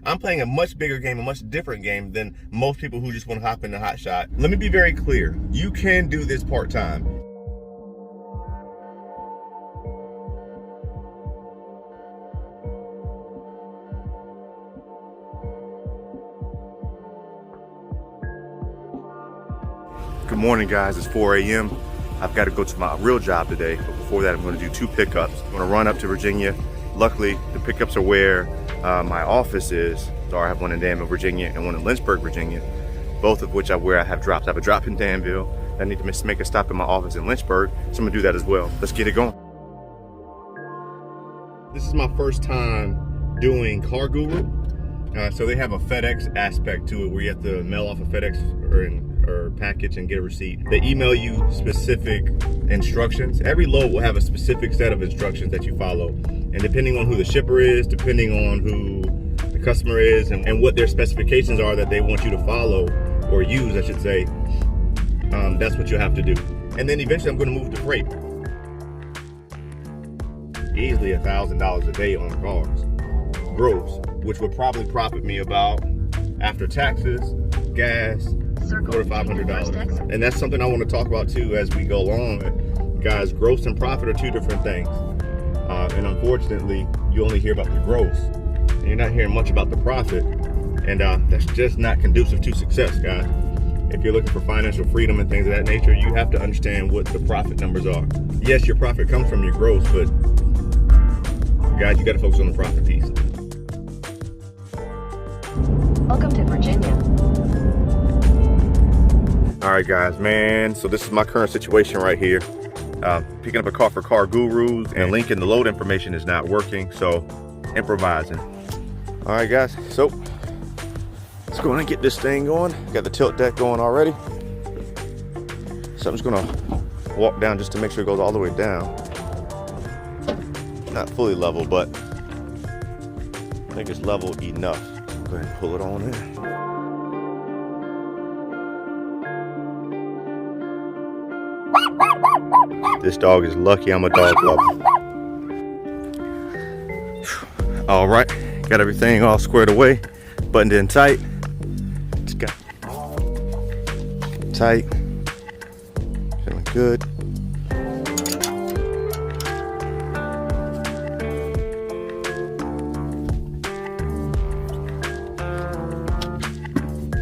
I'm playing a much bigger game, a much different game than most people who just want to hop into hotshot. Let me be very clear. You can do this part-time. Good morning, guys. It's 4 a.m. I've got to go to my real job today, but before that I'm going to do 2 pickups. I'm going to run up to Virginia. Luckily, the pickups are where my office is. So I have one in Danville, Virginia, and one in Lynchburg, Virginia, both of which I have dropped. I have a drop in Danville. I need to make a stop in my office in Lynchburg, so I'm going to do that as well. Let's get it going. This is my first time doing CarGuru. So they have a FedEx aspect to it where you have to mail off a FedEx or package and get a receipt. They email you specific instructions. Every load will have a specific set of instructions that you follow. And depending on who the shipper is, depending on who the customer is, and what their specifications are that they want you to follow, or use, I should say, that's what you'll have to do. And then eventually I'm going to move to freight. Easily $1,000 a day on cars, gross, which would probably profit me about, after taxes, gas, $400 to $500. And that's something I want to talk about too as we go along. Guys, gross and profit are 2 different things. And unfortunately, you only hear about the gross, and you're not hearing much about the profit. And that's just not conducive to success, guys. If you're looking for financial freedom and things of that nature, you have to understand what the profit numbers are. Yes, your profit comes from your gross, but guys, you got to focus on the profit piece. Welcome to Virginia. All right, guys, man. So this is my current situation right here. Picking up a car for CarGuru, and the link in the load information is not working, so improvising. All right, guys. So let's go in and get this thing going. Got the tilt deck going already. So I'm just gonna walk down just to make sure it goes all the way down. Not fully level, but I think it's level enough. Go ahead and pull it on in. This dog is lucky I'm a dog lover. All right, got everything all squared away, buttoned in tight. Just got tight, feeling good.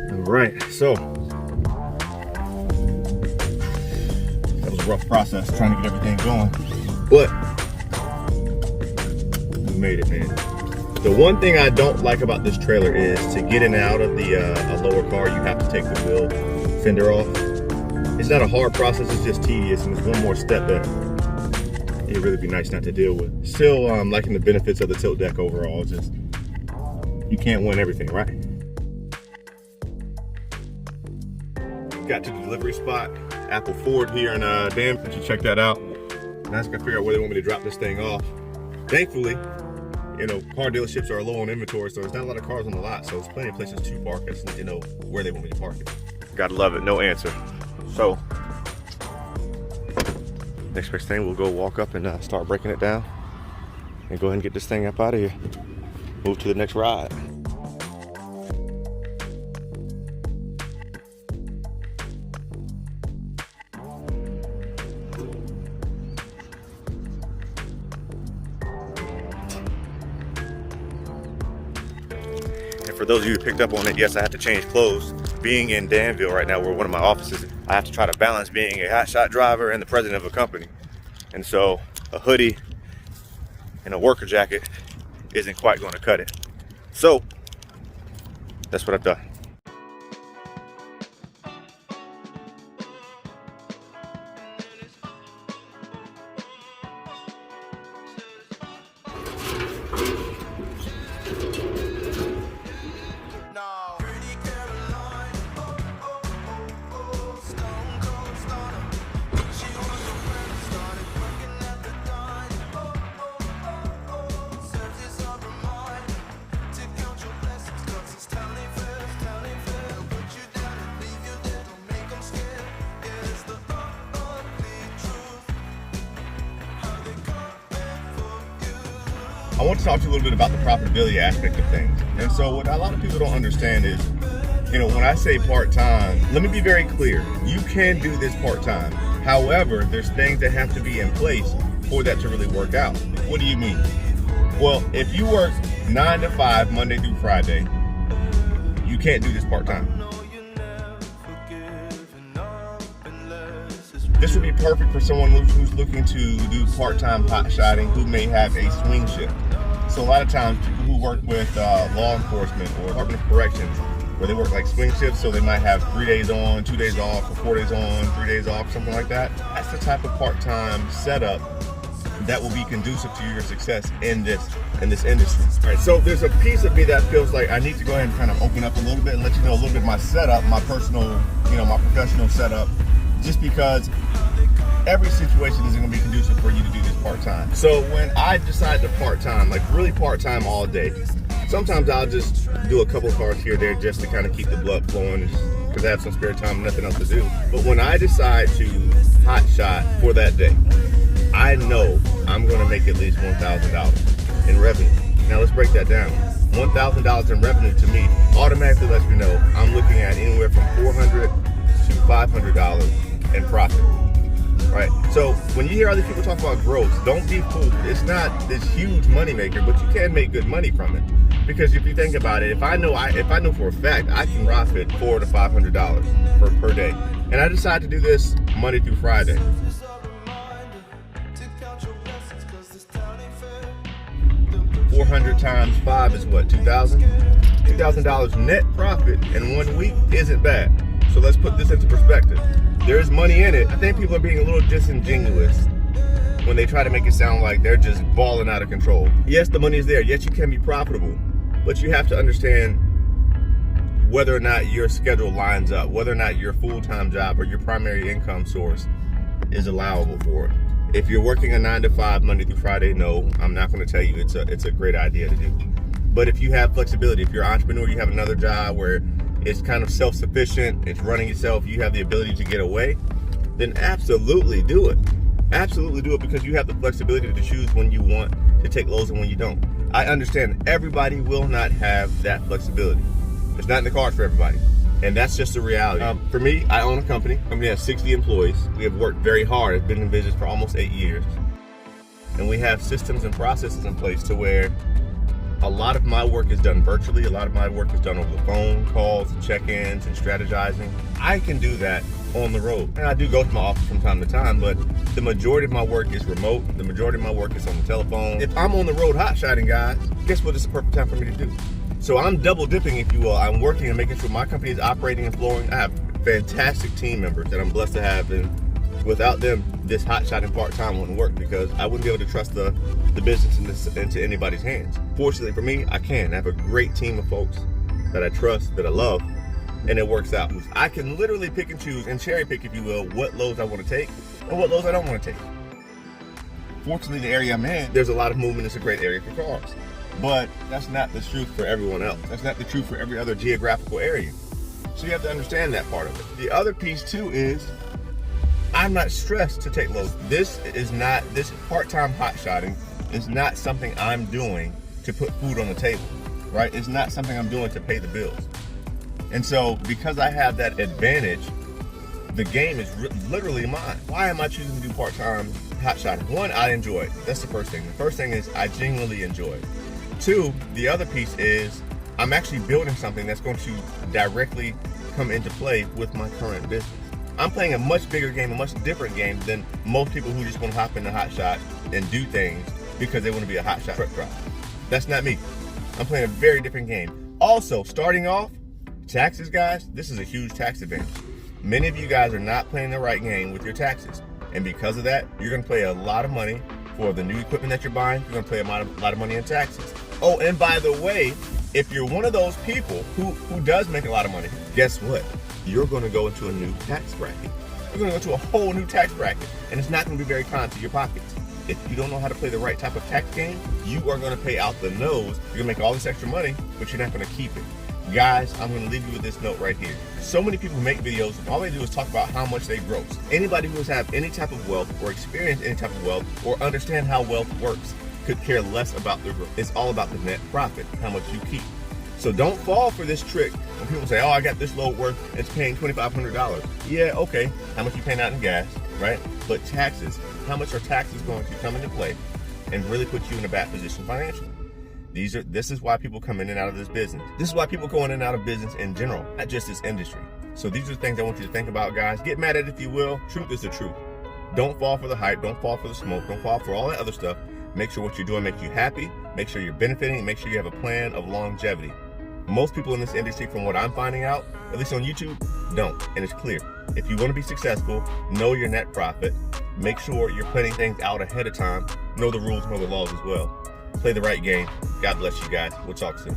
All right, so that was a rough process trying to get everything going, but we made it, man. The one thing I don't like about this trailer is to get in and out of the a lower car, you have to take the wheel fender off. It's not a hard process, it's just tedious, and it's one more step that it'd really be nice not to deal with. Still liking the benefits of the tilt deck overall. It's just, you can't win everything, right? Got to the delivery spot, Apple Ford here in Danville. You check that out. Now I just gotta figure out where they want me to drop this thing off. Thankfully, you know, car dealerships are low on inventory, so there's not a lot of cars on the lot, so there's plenty of places to park. I just need to know where they want me to park it. Gotta love it, no answer. So, next best thing, we'll go walk up and start breaking it down and go ahead and get this thing up out of here. Move to the next ride. For those of you who picked up on it, yes, I have to change clothes. Being in Danville right now, where one of my offices, I have to try to balance being a hotshot driver and the president of a company. And so a hoodie and a worker jacket isn't quite going to cut it. So that's what I've done. I want to talk to you a little bit about the profitability aspect of things. And so what a lot of people don't understand is, when I say part-time, let me be very clear. You can do this part-time. However, there's things that have to be in place for that to really work out. What do you mean? Well, if you work 9 to 5, Monday through Friday, you can't do this part-time. This would be perfect for someone who's looking to do part-time hotshotting, who may have a swing shift. So a lot of times people who work with law enforcement or Department of Corrections, where they work like swing shifts, so they might have 3 days on, 2 days off, or 4 days on, 3 days off, something like that. That's the type of part-time setup that will be conducive to your success in this industry. All right, so there's a piece of me that feels like I need to go ahead and kind of open up a little bit and let you know a little bit of my setup, my personal, my professional setup, just because every situation isn't going to be conducive for you to do this part-time. So when I decide to part-time, like really part-time all day, sometimes I'll just do a couple cars here or there just to kind of keep the blood flowing because I have some spare time and nothing else to do. But when I decide to hotshot for that day, I know I'm going to make at least $1,000 in revenue. Now let's break that down. $1,000 in revenue to me automatically lets me know I'm looking at anywhere from $400 to $500 in profit. Right. So when you hear other people talk about growth, don't be fooled. It's not this huge money maker, but you can make good money from it. Because if you think about it, if I know for a fact I can profit $400 to $500 per day, and I decide to do this Monday through Friday, 400 times 5 is what, $2,000? $2,000 net profit in 1 week isn't bad. So let's put this into perspective. There's money in it. I think people are being a little disingenuous when they try to make it sound like they're just balling out of control. Yes, the money is there. Yes, you can be profitable, but you have to understand whether or not your schedule lines up, whether or not your full-time job or your primary income source is allowable for it. If you're working a 9 to 5 Monday through Friday, no, I'm not going to tell you it's a great idea to do. But if you have flexibility, if you're an entrepreneur, you have another job where it's kind of self-sufficient, it's running itself, you have the ability to get away, then absolutely do it. Absolutely do it, because you have the flexibility to choose when you want to take loads and when you don't. I understand everybody will not have that flexibility. It's not in the cards for everybody. And that's just the reality. For me, I own a company. We have 60 employees. We have worked very hard. I've been in business for almost 8 years. And we have systems and processes in place to where a lot of my work is done virtually. A lot of my work is done over the phone, calls, check-ins, and strategizing. I can do that on the road. And I do go to my office from time to time, but the majority of my work is remote. The majority of my work is on the telephone. If I'm on the road hotshotting, guys, guess what? It's the perfect time for me to do. So I'm double dipping, if you will. I'm working and making sure my company is operating and flowing. I have fantastic team members that I'm blessed to have, and without them, this hotshotting part-time wouldn't work, because I wouldn't be able to trust the business into anybody's hands. Fortunately for me, I can. I have a great team of folks that I trust, that I love, and it works out. I can literally pick and choose and cherry pick, if you will, what loads I want to take and what loads I don't want to take. Fortunately, the area I'm in, there's a lot of movement. It's a great area for cars. But that's not the truth for everyone else. That's not the truth for every other geographical area. So you have to understand that part of it. The other piece too is I'm not stressed to take loads. This part-time hotshotting is not something I'm doing to put food on the table, right? It's not something I'm doing to pay the bills. And so because I have that advantage, the game is literally mine. Why am I choosing to do part-time hotshotting? One, I enjoy it. That's the first thing. The first thing is I genuinely enjoy it. Two, the other piece is I'm actually building something that's going to directly come into play with my current business. I'm playing a much bigger game, a much different game than most people who just want to hop in the hotshot and do things because they want to be a hotshot truck driver. That's not me. I'm playing a very different game. Also, starting off, taxes, guys, this is a huge tax advantage. Many of you guys are not playing the right game with your taxes. And because of that, you're going to pay a lot of money for the new equipment that you're buying. You're going to pay a lot of money in taxes. Oh, and by the way, if you're one of those people who does make a lot of money, guess what? You're going to go into a new tax bracket. You're going to go to a whole new tax bracket, and it's not going to be very kind to your pockets. If you don't know how to play the right type of tax game, you are going to pay out the nose. You're going to make all this extra money, but you're not going to keep it. Guys, I'm going to leave you with this note right here. So many people make videos, and all they do is talk about how much they gross. Anybody who has had any type of wealth or experienced any type of wealth or understand how wealth works could care less about the growth. It's all about the net profit, how much you keep. So don't fall for this trick when people say, oh, I got this load worth, it's paying $2,500. Yeah, okay, how much you paying out in gas, right? But taxes, how much are taxes going to come into play and really put you in a bad position financially? This is why people come in and out of this business. This is why people go in and out of business in general, not just this industry. So these are things I want you to think about, guys. Get mad at it if you will. Truth is the truth. Don't fall for the hype. Don't fall for the smoke. Don't fall for all that other stuff. Make sure what you're doing makes you happy. Make sure you're benefiting. Make sure you have a plan of longevity. Most people in this industry, from what I'm finding out, at least on YouTube, don't. And it's clear. If you want to be successful, know your net profit. Make sure you're planning things out ahead of time. Know the rules, know the laws as well. Play the right game. God bless you guys. We'll talk soon.